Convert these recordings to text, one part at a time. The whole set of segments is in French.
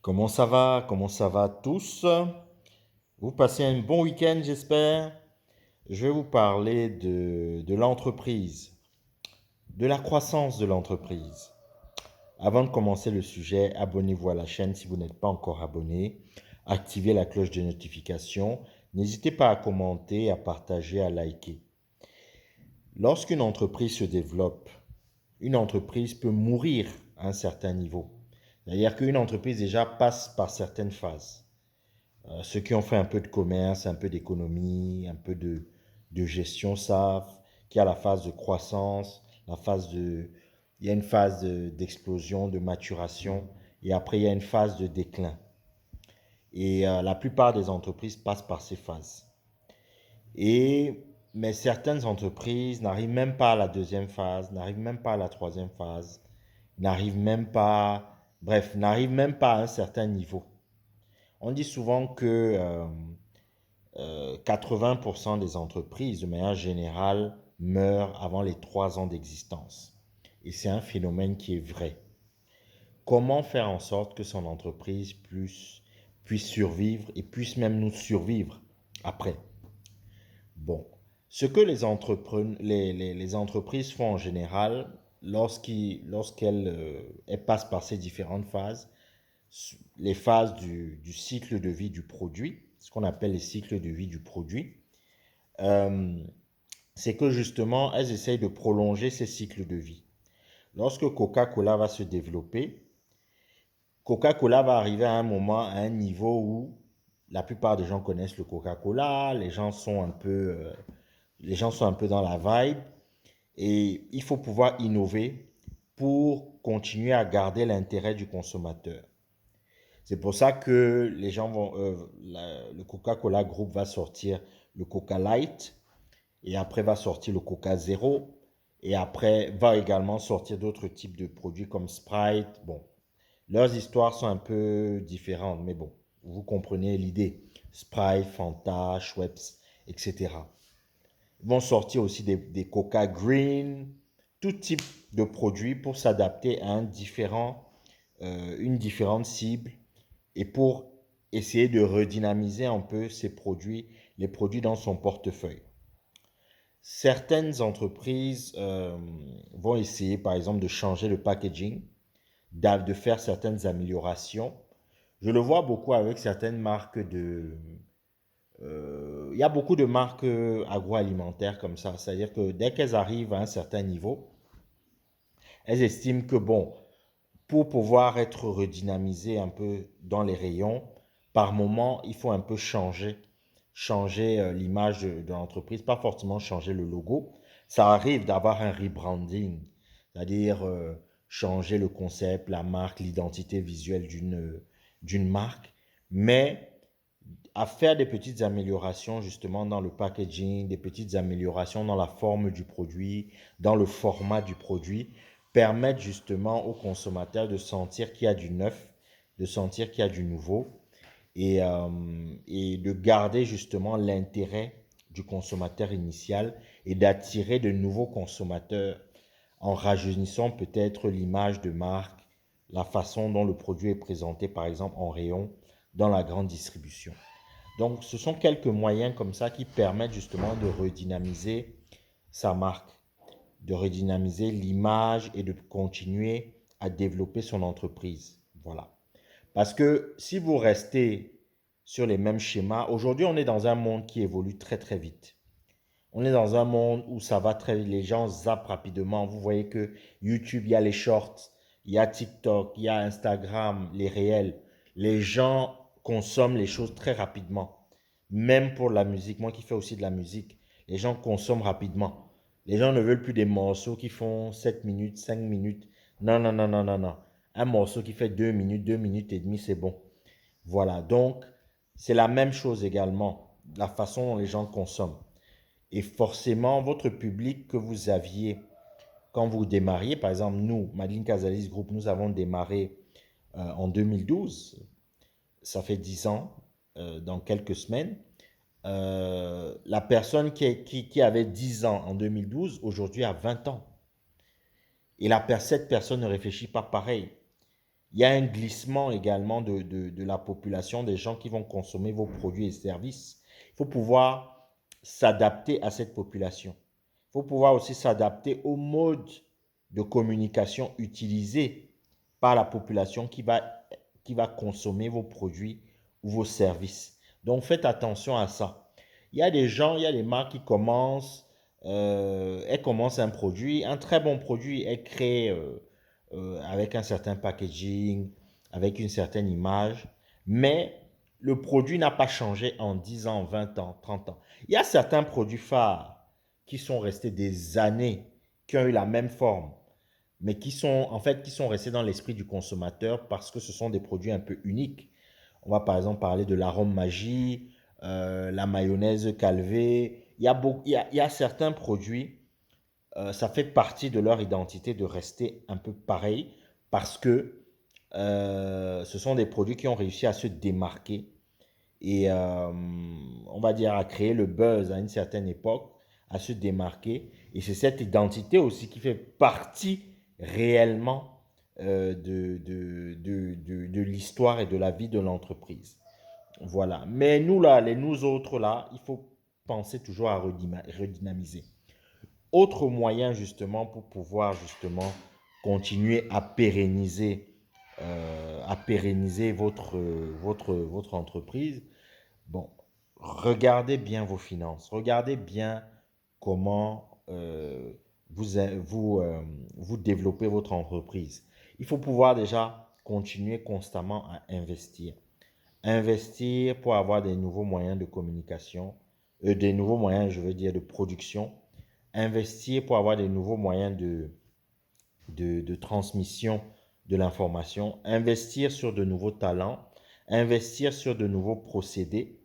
Comment ça va? Comment ça va tous? Vous passez un bon week-end, j'espère. Je vais vous parler de l'entreprise, de la croissance de l'entreprise. Avant de commencer le sujet, abonnez-vous à la chaîne si vous n'êtes pas encore abonné. Activez la cloche de notification. N'hésitez pas à commenter, à partager, à liker. Lorsqu'une entreprise se développe, une entreprise peut mourir à un certain niveau. C'est-à-dire qu'une entreprise déjà passe par certaines phases. Ceux qui ont fait un peu de commerce, un peu d'économie, un peu de gestion savent qu'il y a la phase de croissance, il y a une phase d'explosion, de maturation, et après il y a une phase de déclin. Et la plupart des entreprises passent par ces phases. Mais certaines entreprises n'arrivent même pas à la deuxième phase, n'arrivent même pas à la troisième phase, n'arrivent même pas, bref, n'arrivent même pas à un certain niveau. On dit souvent que 80% des entreprises, de manière générale, meurent avant les 3 ans d'existence. Et c'est un phénomène qui est vrai. Comment faire en sorte que son entreprise puisse survivre et puisse même nous survivre après? Bon, ce que les entreprises font en général lorsqu'elles elles passent par ces différentes phases, les phases du cycle de vie du produit, ce qu'on appelle les cycles de vie du produit, euh, c'est que justement, elles essayent de prolonger ces cycles de vie. Lorsque Coca-Cola va se développer, Coca-Cola va arriver à un moment, à un niveau où la plupart des gens connaissent le Coca-Cola, les gens sont un peu dans la vibe, et il faut pouvoir innover pour continuer à garder l'intérêt du consommateur. C'est pour ça que le Coca-Cola Group va sortir le Coca Light, et après va sortir le Coca Zéro, et après va également sortir d'autres types de produits comme Sprite. Bon, leurs histoires sont un peu différentes, mais bon, vous comprenez l'idée. Sprite, Fanta, Schweppes, etc. Ils vont sortir aussi des Coca Green, tout type de produits pour s'adapter à une différente cible et pour essayer de redynamiser un peu les produits dans son portefeuille. Certaines entreprises vont essayer, par exemple, de changer le packaging, de faire certaines améliorations. Je le vois beaucoup avec certaines marques il y a beaucoup de marques agroalimentaires comme ça. C'est-à-dire que dès qu'elles arrivent à un certain niveau, elles estiment que, bon, pour pouvoir être redynamisées un peu dans les rayons, par moment, il faut un peu changer l'image de l'entreprise, pas forcément changer le logo. Ça arrive d'avoir un rebranding, c'est-à-dire changer le concept, la marque, l'identité visuelle d'une marque, mais à faire des petites améliorations justement dans le packaging, des petites améliorations dans la forme du produit, dans le format du produit, permettent justement aux consommateurs de sentir qu'il y a du neuf, de sentir qu'il y a du nouveau et de garder justement l'intérêt du consommateur initial et d'attirer de nouveaux consommateurs en rajeunissant peut-être l'image de marque, la façon dont le produit est présenté par exemple en rayon dans la grande distribution. Donc, ce sont quelques moyens comme ça qui permettent justement de redynamiser sa marque, de redynamiser l'image et de continuer à développer son entreprise. Voilà. Parce que si vous restez sur les mêmes schémas, aujourd'hui, on est dans un monde qui évolue très, très vite. On est dans un monde où ça va très vite, les gens zappent rapidement. Vous voyez que YouTube, il y a les shorts, il y a TikTok, il y a Instagram, les réels. Les gens consomment les choses très rapidement. Même pour la musique, moi qui fais aussi de la musique, les gens consomment rapidement. Les gens ne veulent plus des morceaux qui font 7 minutes, 5 minutes. Non, non, non, non, non, non. Un morceau qui fait 2 minutes, 2 minutes et demie, c'est bon. Voilà, donc c'est la même chose également, la façon dont les gens consomment. Et forcément, votre public que vous aviez quand vous démarriez, par exemple, nous, Madeline Casalis Group, nous avons démarré en 2012, ça fait 10 ans, dans quelques semaines. La personne qui avait 10 ans en 2012, aujourd'hui a 20 ans. Et cette personne ne réfléchit pas pareil. Il y a un glissement également de la population, des gens qui vont consommer vos produits et services. Il faut pouvoir s'adapter à cette population. Il faut pouvoir aussi s'adapter au mode de communication utilisé par la population qui va consommer vos produits ou vos services. Donc faites attention à ça. Il y a des gens, il y a des marques qui elles commencent un produit, un très bon produit, elles créent avec un certain packaging, avec une certaine image, mais le produit n'a pas changé en 10 ans, 20 ans, 30 ans. Il y a certains produits phares qui sont restés des années, qui ont eu la même forme, mais qui sont restés dans l'esprit du consommateur parce que ce sont des produits un peu uniques. On va par exemple parler de l'arôme magie, la mayonnaise Calvé. Il y a certains produits, ça fait partie de leur identité de rester un peu pareil parce que ce sont des produits qui ont réussi à se démarquer et on va dire à créer le buzz à une certaine époque, à se démarquer. Et c'est cette identité aussi qui fait partie réellement de l'histoire et de la vie de l'entreprise. Voilà. Mais nous là, nous autres là, il faut penser toujours à redynamiser. Autre moyen justement pour pouvoir justement continuer à pérenniser votre entreprise. Bon, regardez bien vos finances, regardez bien comment vous développez votre entreprise. Il faut pouvoir déjà continuer constamment à investir. Investir pour avoir des nouveaux moyens de communication, des nouveaux moyens, je veux dire, de production. Investir pour avoir des nouveaux moyens de transmission de l'information. Investir sur de nouveaux talents. Investir sur de nouveaux procédés,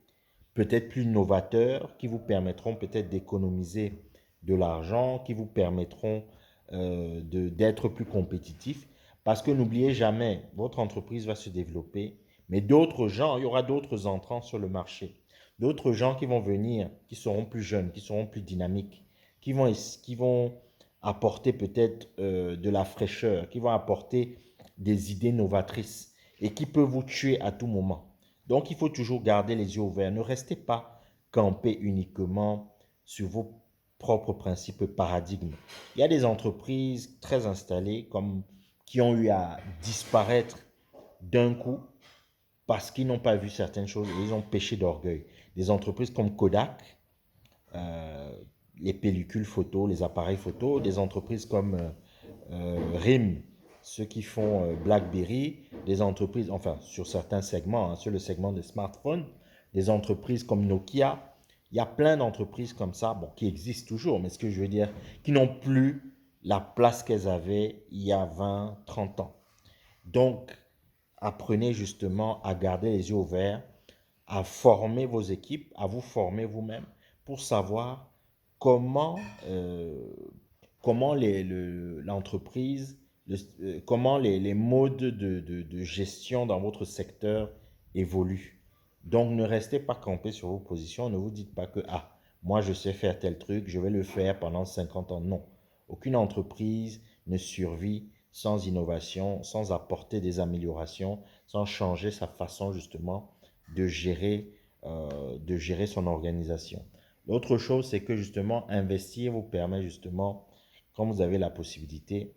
peut-être plus novateurs, qui vous permettront peut-être d'économiser de l'argent, qui vous permettront d'être plus compétitif. Parce que n'oubliez jamais, votre entreprise va se développer, mais d'autres gens, il y aura d'autres entrants sur le marché. D'autres gens qui vont venir, qui seront plus jeunes, qui seront plus dynamiques, qui vont apporter peut-être de la fraîcheur, qui vont apporter des idées novatrices et qui peuvent vous tuer à tout moment. Donc, il faut toujours garder les yeux ouverts. Ne restez pas campé uniquement sur vos propres principes et paradigmes. Il y a des entreprises très installées qui ont eu à disparaître d'un coup parce qu'ils n'ont pas vu certaines choses et ils ont péché d'orgueil. Des entreprises comme Kodak, euh, les pellicules photo, les appareils photo, des entreprises comme RIM, ceux qui font BlackBerry, des entreprises, enfin sur certains segments, hein, sur le segment des smartphones, des entreprises comme Nokia. Il y a plein d'entreprises comme ça, bon, qui existent toujours, mais ce que je veux dire, qui n'ont plus la place qu'elles avaient il y a 20, 30 ans. Donc, apprenez justement à garder les yeux ouverts, à former vos équipes, à vous former vous-même pour savoir comment, comment l'entreprise, comment les modes de gestion dans votre secteur évoluent. Donc, ne restez pas campé sur vos positions. Ne vous dites pas que, ah, moi, je sais faire tel truc, je vais le faire pendant 50 ans. Non. Aucune entreprise ne survit sans innovation, sans apporter des améliorations, sans changer sa façon justement de gérer son organisation. L'autre chose, c'est que justement, investir vous permet justement, quand vous avez la possibilité,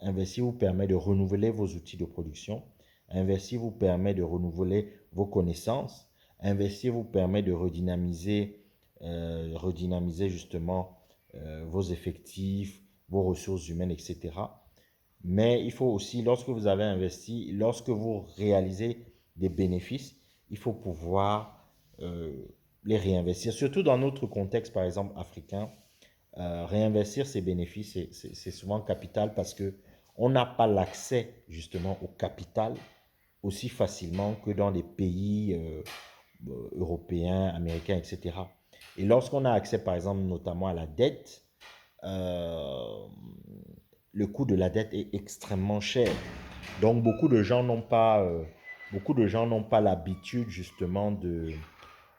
investir vous permet de renouveler vos outils de production. Investir vous permet de renouveler vos connaissances. Investir vous permet de redynamiser justement vos effectifs, vos ressources humaines, etc. Mais il faut aussi, lorsque vous avez investi, lorsque vous réalisez des bénéfices, il faut pouvoir euh, les réinvestir. Surtout dans notre contexte, par exemple, africain, réinvestir ces bénéfices, c'est souvent capital parce que on n'a pas l'accès justement au capital aussi facilement que dans les pays européens, américains, etc. Et lorsqu'on a accès, par exemple, notamment à la dette, euh, le coût de la dette est extrêmement cher. Donc, beaucoup de gens n'ont pas l'habitude justement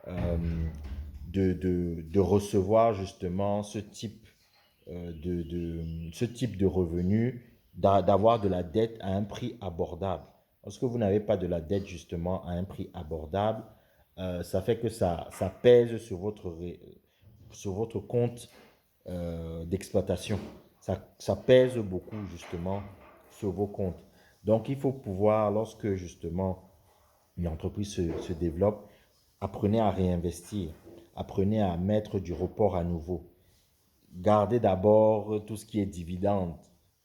euh, de recevoir justement ce type de revenus, d'avoir de la dette à un prix abordable. Lorsque vous n'avez pas de la dette justement à un prix abordable, ça fait que ça pèse sur votre compte d'exploitation. Ça pèse beaucoup justement sur vos comptes. Donc il faut pouvoir, lorsque justement une entreprise se développe, apprenez à réinvestir, apprenez à mettre du report à nouveau. Gardez d'abord tout ce qui est dividende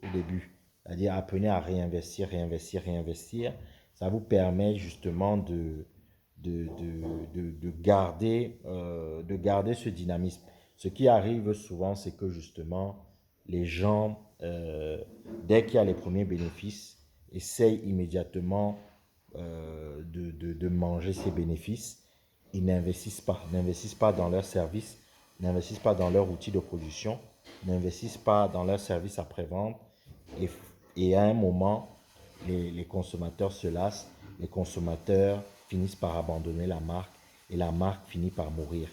au début. C'est-à-dire apprenez à réinvestir, réinvestir, réinvestir. Ça vous permet justement de garder ce dynamisme. Ce qui arrive souvent, c'est que justement, les gens, dès qu'il y a les premiers bénéfices, essayent immédiatement de manger ces bénéfices. Ils n'investissent pas dans leurs services, n'investissent pas dans leurs outils de production, n'investissent pas dans leurs services après-vente. Et, et à un moment, les consommateurs se lassent, les consommateurs finissent par abandonner la marque et la marque finit par mourir.